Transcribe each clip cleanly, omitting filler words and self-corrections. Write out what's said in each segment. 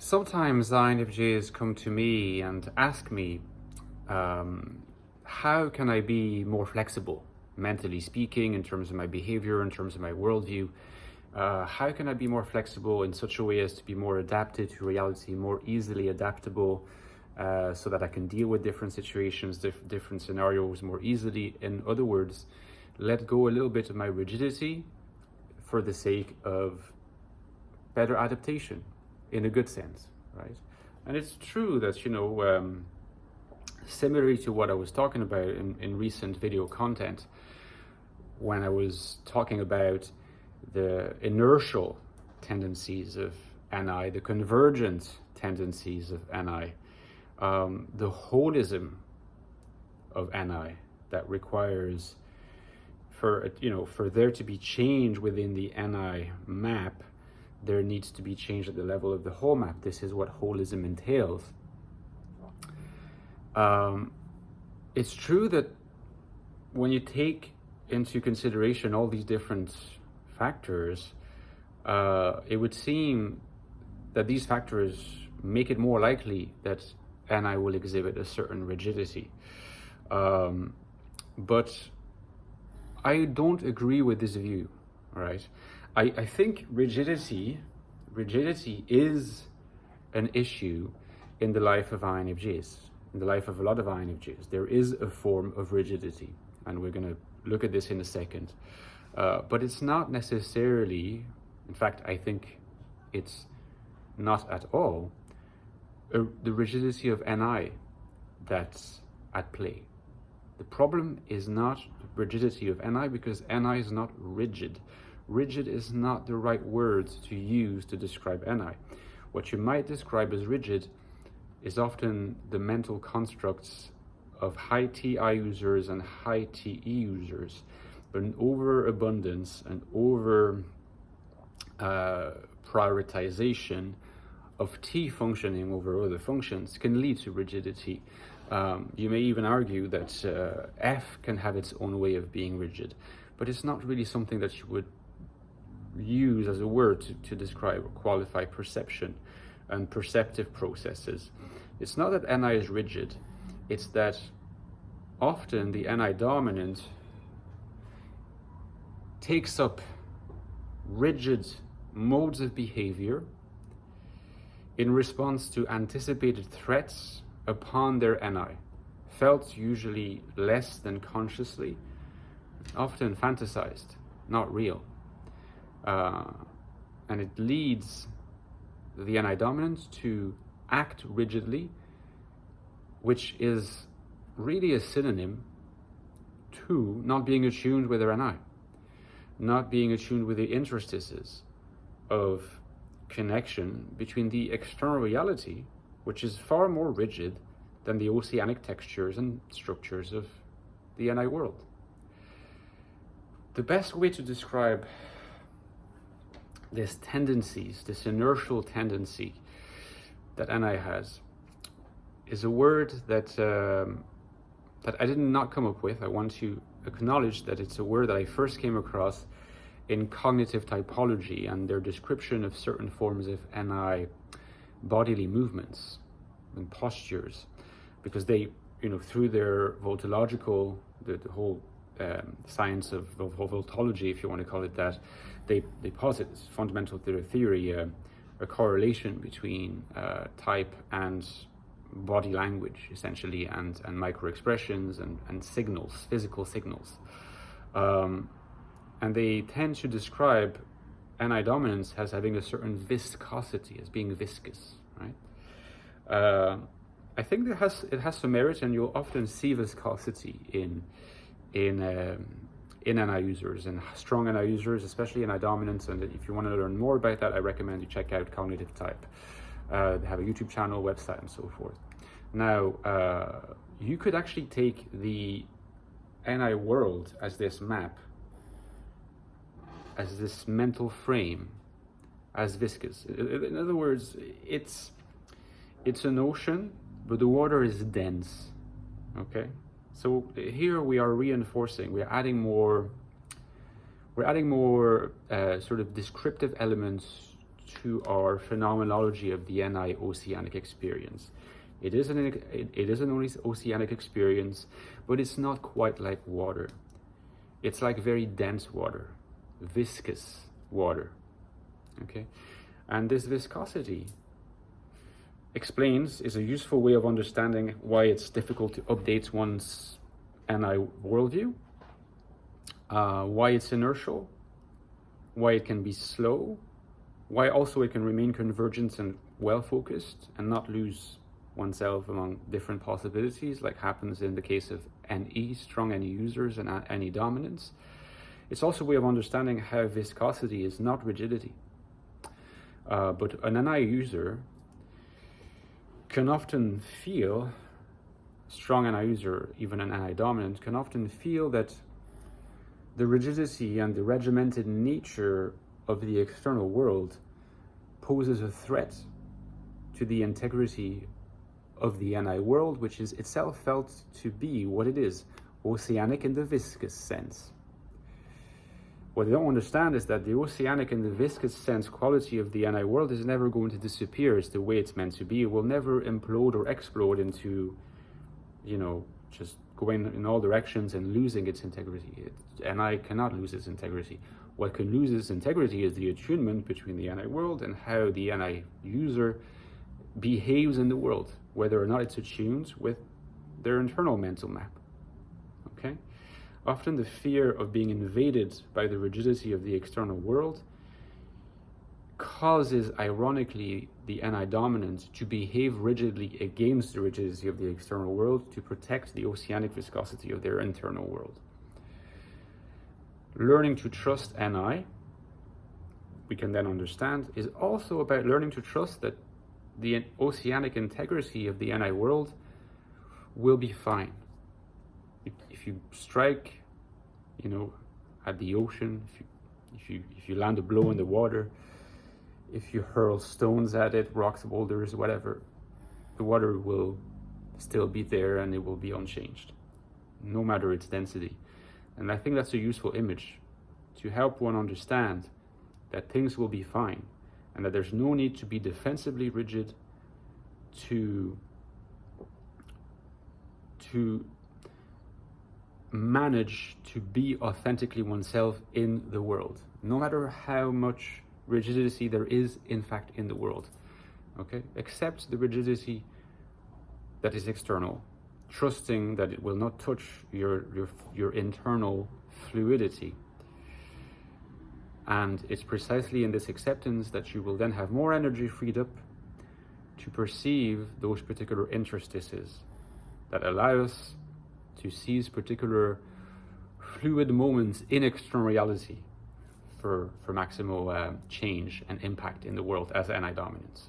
Sometimes INFJs come to me and ask me, how can I be more flexible, mentally speaking, in terms of my behavior, in terms of my worldview? How can I be more flexible in such a way as to be more adapted to reality, more easily adaptable, so that I can deal with different situations, different scenarios more easily? In other words, let go a little bit of my rigidity for the sake of better adaptation, in a good sense, right? And it's true that, similarly to what I was talking about in recent video content, when I was talking about the inertial tendencies of NI, the convergent tendencies of NI, the holism of NI that requires for there to be change within the NI map, there needs to be change at the level of the whole map. This is what holism entails. It's true that when you take into consideration all these different factors, it would seem that these factors make it more likely that NI will exhibit a certain rigidity. But I don't agree with this view, right? I think rigidity is an issue in the life of INFJs, in the life of a lot of INFJs. There is a form of rigidity, and we're going to look at this in a second. But it's not necessarily, in fact, I think it's not at all the rigidity of NI that's at play. The problem is not rigidity of NI, because NI is not rigid. Rigid is not the right word to use to describe NI. What you might describe as rigid is often the mental constructs of high TI users and high TE users, but an overabundance and over prioritization of T functioning over other functions can lead to rigidity. You may even argue that F can have its own way of being rigid, but it's not really something that you would use as a word to describe or qualify perception and perceptive processes. It's not that NI is rigid, it's that often the NI dominant takes up rigid modes of behavior in response to anticipated threats upon their NI, felt usually less than consciously, often fantasized, not real. And it leads the NI dominant to act rigidly, which is really a synonym to not being attuned with their NI, not being attuned with the interstices of connection between the external reality, which is far more rigid than the oceanic textures and structures of the NI world. The best way to describe this tendencies, this inertial tendency that NI has, is a word that I did not come up with. I want to acknowledge that it's a word that I first came across in cognitive typology and their description of certain forms of NI bodily movements and postures, because they, through their voltological, the whole science of voltology, if you want to call it that, they posit, it's fundamental to their theory, a correlation between type and body language, essentially, and micro expressions and signals, physical signals. And they tend to describe NI dominance as having a certain viscosity, as being viscous, right? I think it has some merit, and you'll often see viscosity in NI users and strong NI users, especially NI dominance. And if you want to learn more about that, I recommend you check out Cognitive Type. They have a YouTube channel, website, and so forth. Now, you could actually take the NI world as this map, as this mental frame, as viscous. In other words, it's an ocean, but the water is dense, okay? So here we are reinforcing, we're adding more sort of descriptive elements to our phenomenology of the NI oceanic experience. It is an oceanic experience, but it's not quite like water. It's like very dense water, viscous water, okay? And this viscosity is a useful way of understanding why it's difficult to update one's NI worldview, why it's inertial, why it can be slow, why also it can remain convergent and well-focused and not lose oneself among different possibilities, like happens in the case of NE, strong NE users and NE dominance. It's also a way of understanding how viscosity is not rigidity. But an NI user can often feel, strong NI user, even an NI dominant, can often feel that the rigidity and the regimented nature of the external world poses a threat to the integrity of the NI world, which is itself felt to be what it is, oceanic in the viscous sense. What they don't understand is that the oceanic and the viscous sense quality of the NI world is never going to disappear. It's the way it's meant to be. It will never implode or explode into, just going in all directions and losing its integrity. NI cannot lose its integrity. What can lose its integrity is the attunement between the NI world and how the NI user behaves in the world, whether or not it's attuned with their internal mental map, okay? Often the fear of being invaded by the rigidity of the external world causes, ironically, the NI dominant to behave rigidly against the rigidity of the external world to protect the oceanic viscosity of their internal world. Learning to trust NI, we can then understand, is also about learning to trust that the oceanic integrity of the NI world will be fine. If you strike, at the ocean, if you land a blow in the water, if you hurl stones at it, rocks, boulders, whatever, the water will still be there and it will be unchanged, no matter its density. And I think that's a useful image to help one understand that things will be fine and that there's no need to be defensively rigid to manage to be authentically oneself in the world, no matter how much rigidity there is in fact in the world, okay? Accept the rigidity that is external, trusting that it will not touch your internal fluidity. And it's precisely in this acceptance that you will then have more energy freed up to perceive those particular interstices that allow us to seize particular fluid moments in external reality for maximal change and impact in the world as NI dominance.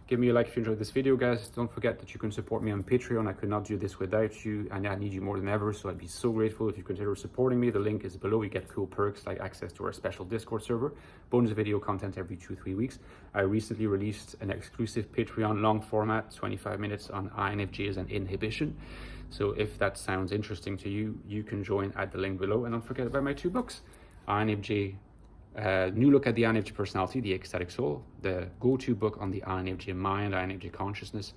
Give me a like if you enjoyed this video, guys. Don't forget that you can support me on Patreon. I could not do this without you, and I need you more than ever, so I'd be so grateful if you consider supporting me. The link is below. You get cool perks like access to our special Discord server, bonus video content every 2-3 weeks. I recently released an exclusive Patreon long format, 25 minutes on INFJs and inhibition. So if that sounds interesting to you, you can join at the link below. And don't forget about my 2 books, INFJ, New Look at the INFJ Personality, the Ecstatic Soul, the go-to book on the INFJ mind, INFJ consciousness,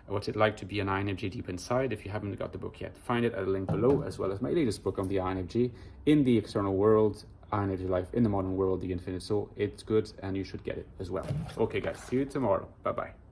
what's it like to be an INFJ deep inside. If you haven't got the book yet, find it at the link below, as well as my latest book on the INFJ, In the External World, INFJ Life in the Modern World, The Infinite Soul. It's good and you should get it as well. Okay guys, see you tomorrow. Bye-bye.